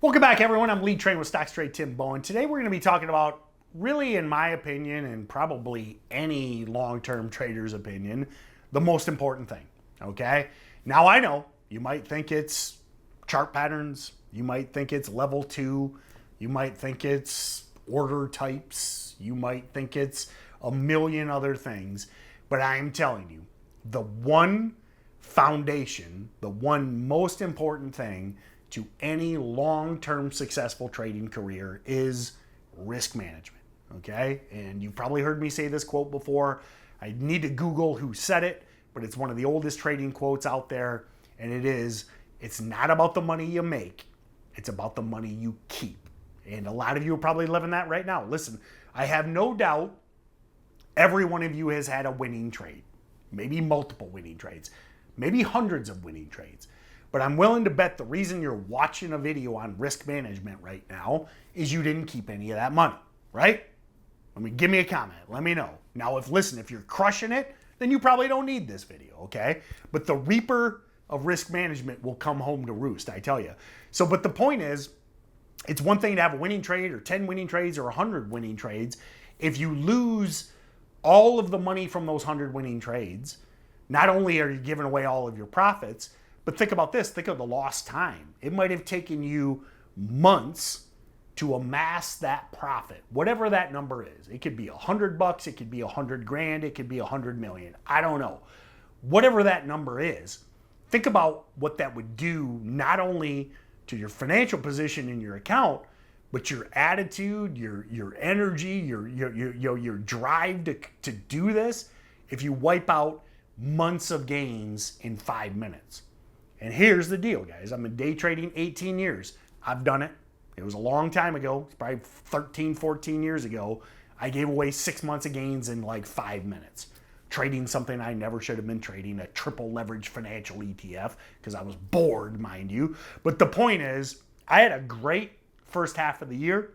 Welcome back, everyone. I'm lead trainer with Stocks Trainer Tim Bohen. Today we're going to be talking about, really in my opinion, and probably any long-term trader's opinion, the most important thing, okay? Now I know you might think it's chart patterns, you might think it's level 2, you might think it's order types, you might think it's a million other things, but I'm telling you, the one foundation, the one most important thing to any long-term successful trading career is risk management, okay? And you've probably heard me say this quote before. I need to Google who said it, but it's one of the oldest trading quotes out there, and it is, it's not about the money you make, it's about the money you keep. And a lot of you are probably living that right now. Listen, I have no doubt every one of you has had a winning trade, maybe multiple winning trades, maybe hundreds of winning trades. But I'm willing to bet the reason you're watching a video on risk management right now is you didn't keep any of that money, right? Give me a comment. Let me know. Now, if you're crushing it, then you probably don't need this video, okay? But the reaper of risk management will come home to roost, I tell you. So, but the point is, it's one thing to have a winning trade or 10 winning trades or 100 winning trades. If you lose all of the money from those 100 winning trades, not only are you giving away all of your profits, but think about this, think of the lost time. It might have taken you months to amass that profit, whatever that number is. It could be $100, it could be 100 grand, it could be 100 million. I don't know. Whatever that number is, think about what that would do not only to your financial position in your account, but your attitude, your energy, your drive to do this if you wipe out months of gains in 5 minutes. And here's the deal, guys. I've been day trading 18 years. I've done it. It was a long time ago. It's probably 13, 14 years ago. I gave away 6 months of gains in like 5 minutes. Trading something I never should have been trading, a triple leverage financial ETF, because I was bored, mind you. But the point is, I had a great first half of the year.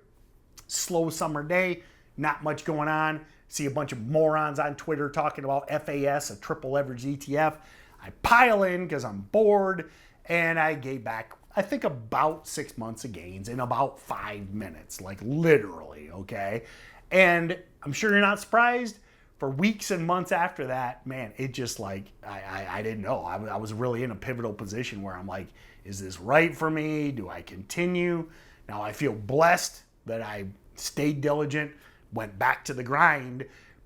Slow summer day, not much going on. See a bunch of morons on Twitter talking about FAS, a triple leverage ETF. I pile in because I'm bored, and I gave back, I think, about 6 months of gains in about 5 minutes, like literally, okay? And I'm sure you're not surprised. For weeks and months after that, man, it just like, I didn't know. I was really in a pivotal position where I'm like, is this right for me? Do I continue? Now, I feel blessed that I stayed diligent, went back to the grind,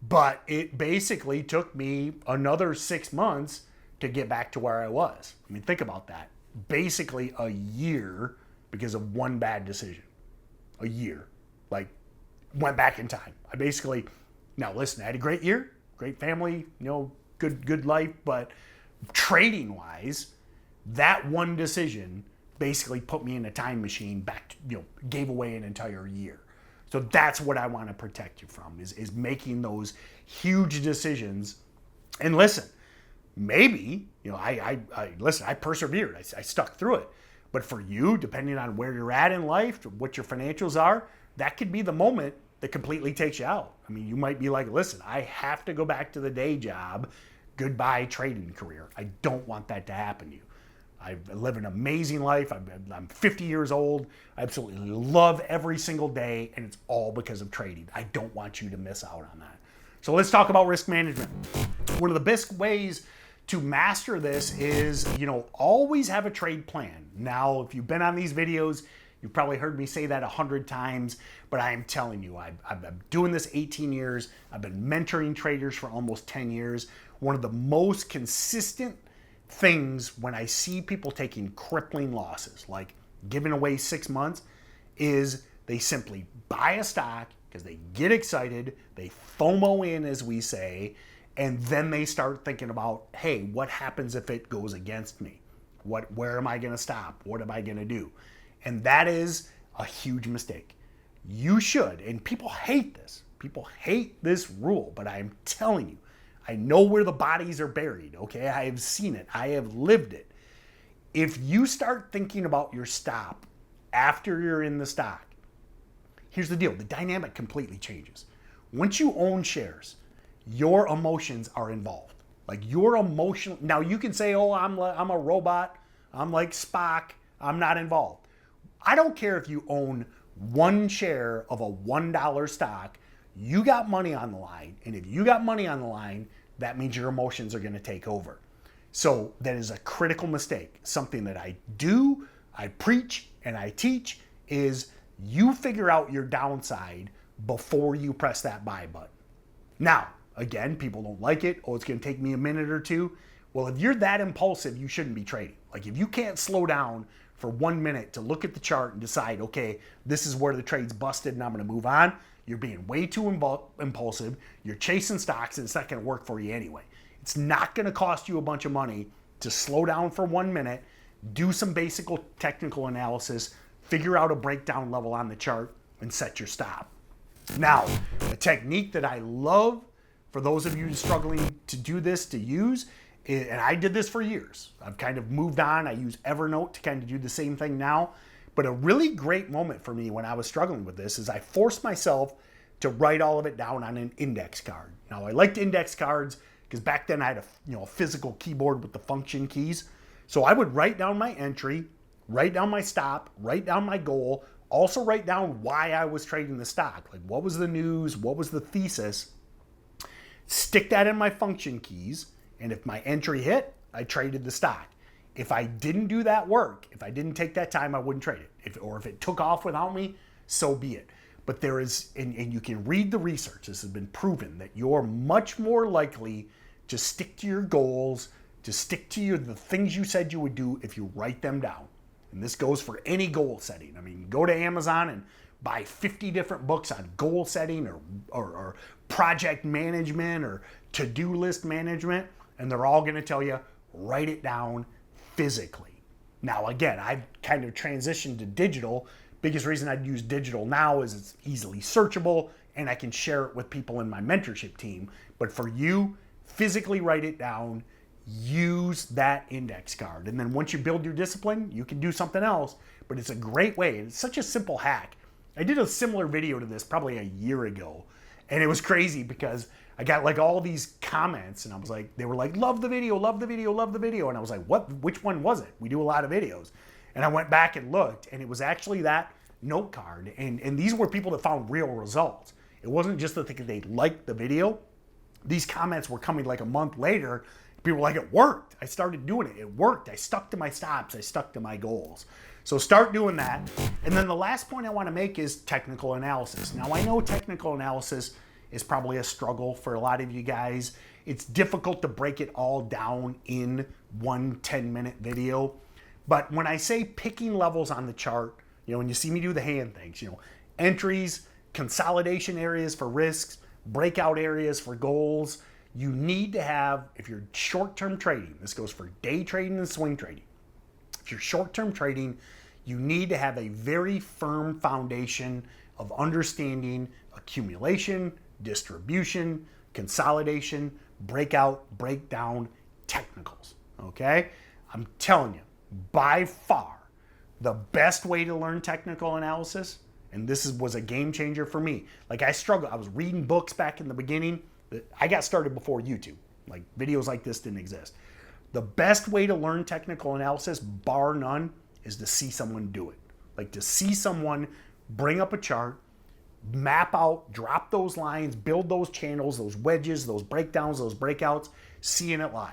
but it basically took me another 6 months to get back to where I was. I mean, think about that. Basically a year because of one bad decision. A year. Like, went back in time. Now listen, I had a great year, great family, good life, but trading wise, that one decision basically put me in a time machine back to, gave away an entire year. So that's what I want to protect you from, is making those huge decisions. And listen, maybe, I persevered. I stuck through it. But for you, depending on where you're at in life, what your financials are, that could be the moment that completely takes you out. I mean, you might be like, listen, I have to go back to the day job. Goodbye trading career. I don't want that to happen to you. I live an amazing life. I'm 50 years old. I absolutely love every single day, and it's all because of trading. I don't want you to miss out on that. So let's talk about risk management. One of the best ways to master this is, always have a trade plan. Now, if you've been on these videos, you've probably heard me say that 100 times, but I am telling you, I've been doing this 18 years. I've been mentoring traders for almost 10 years. One of the most consistent things when I see people taking crippling losses, like giving away 6 months, is they simply buy a stock because they get excited, they FOMO in, as we say, and then they start thinking about, hey, what happens if it goes against me? Where am I going to stop? What am I going to do? And that is a huge mistake. You should, and people hate this. People hate this rule, but I'm telling you, I know where the bodies are buried, okay? I have seen it. I have lived it. If you start thinking about your stop after you're in the stock, here's the deal. The dynamic completely changes. Once you own shares, your emotions are involved. Like your emotional, now you can say, oh, I'm a robot. I'm like Spock. I'm not involved. I don't care if you own one share of a $1 stock, you got money on the line. And if you got money on the line, that means your emotions are going to take over. So that is a critical mistake. Something that I do, I preach, and I teach is you figure out your downside before you press that buy button. Now, again, people don't like it. Oh, it's going to take me a minute or two. Well, if you're that impulsive, you shouldn't be trading. Like if you can't slow down for 1 minute to look at the chart and decide, okay, this is where the trade's busted and I'm going to move on, you're being way too impulsive. You're chasing stocks and it's not going to work for you anyway. It's not going to cost you a bunch of money to slow down for 1 minute, do some basic technical analysis, figure out a breakdown level on the chart, and set your stop. Now, a technique that I love for those of you struggling to do this, to use, and I did this for years. I've kind of moved on. I use Evernote to kind of do the same thing now. But a really great moment for me when I was struggling with this is I forced myself to write all of it down on an index card. Now, I liked index cards because back then I had a physical keyboard with the function keys. So I would write down my entry, write down my stop, write down my goal, also write down why I was trading the stock. Like what was the news, what was the thesis, stick that in my function keys, and if my entry hit, I traded the stock. If I didn't do that work, if I didn't take that time, I wouldn't trade it. If it took off without me, so be it. But there is, and you can read the research, this has been proven, that you're much more likely to stick to your goals, to stick to the things you said you would do if you write them down. And this goes for any goal setting. I mean, go to Amazon and buy 50 different books on goal setting or project management or to-do list management, and they're all going to tell you, write it down physically. Now, again, I've kind of transitioned to digital. Biggest reason I'd use digital now is it's easily searchable and I can share it with people in my mentorship team. But for you, physically write it down, use that index card. And then once you build your discipline, you can do something else. But it's a great way. It's such a simple hack. I did a similar video to this probably a year ago. And it was crazy because I got like all these comments and I was like, they were like, love the video, love the video, love the video. And I was like, what, which one was it? We do a lot of videos. And I went back and looked and it was actually that note card. And these were people that found real results. It wasn't just that they liked the video. These comments were coming like a month later. People were like, it worked. I started doing it. It worked. I stuck to my stops. I stuck to my goals. So start doing that. And then the last point I want to make is technical analysis. Now I know technical analysis is probably a struggle for a lot of you guys. It's difficult to break it all down in one 10-minute video. But when I say picking levels on the chart, when you see me do the hand things, entries, consolidation areas for risks, breakout areas for goals, you need to have, if you're short-term trading, this goes for day trading and swing trading. If you're short-term trading, you need to have a very firm foundation of understanding accumulation, distribution, consolidation, breakout, breakdown, technicals, okay? I'm telling you, by far, the best way to learn technical analysis, and this was a game changer for me. Like I struggled, I was reading books back in the beginning. I got started before YouTube. Like videos like this didn't exist. The best way to learn technical analysis, bar none, is to see someone do it. Like to see someone bring up a chart, map out, drop those lines, build those channels, those wedges, those breakdowns, those breakouts, seeing it live.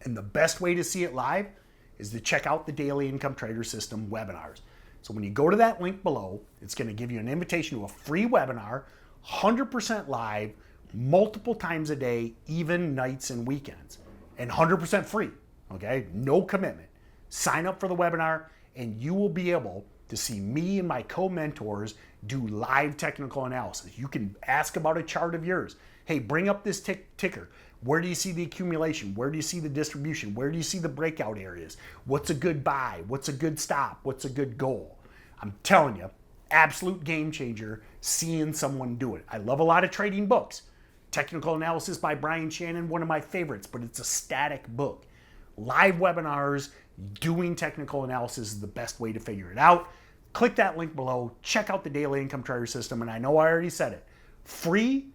And the best way to see it live is to check out the Daily Income Trader System webinars. So when you go to that link below, it's going to give you an invitation to a free webinar, 100% live, multiple times a day, even nights and weekends, and 100% free, okay? No commitment. Sign up for the webinar and you will be able to see me and my co-mentors do live technical analysis. You can ask about a chart of yours. Hey, bring up this ticker. Where do you see the accumulation? Where do you see the distribution? Where do you see the breakout areas? What's a good buy? What's a good stop? What's a good goal? I'm telling you, absolute game changer seeing someone do it. I love a lot of trading books. Technical Analysis by Brian Shannon, one of my favorites, but it's a static book. Live webinars, doing technical analysis is the best way to figure it out. Click that link below, check out the Daily Income Trader System, and I know I already said it. Free,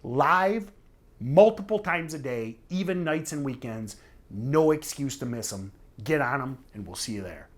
live, multiple times a day, even nights and weekends. No excuse to miss them. Get on them, and we'll see you there.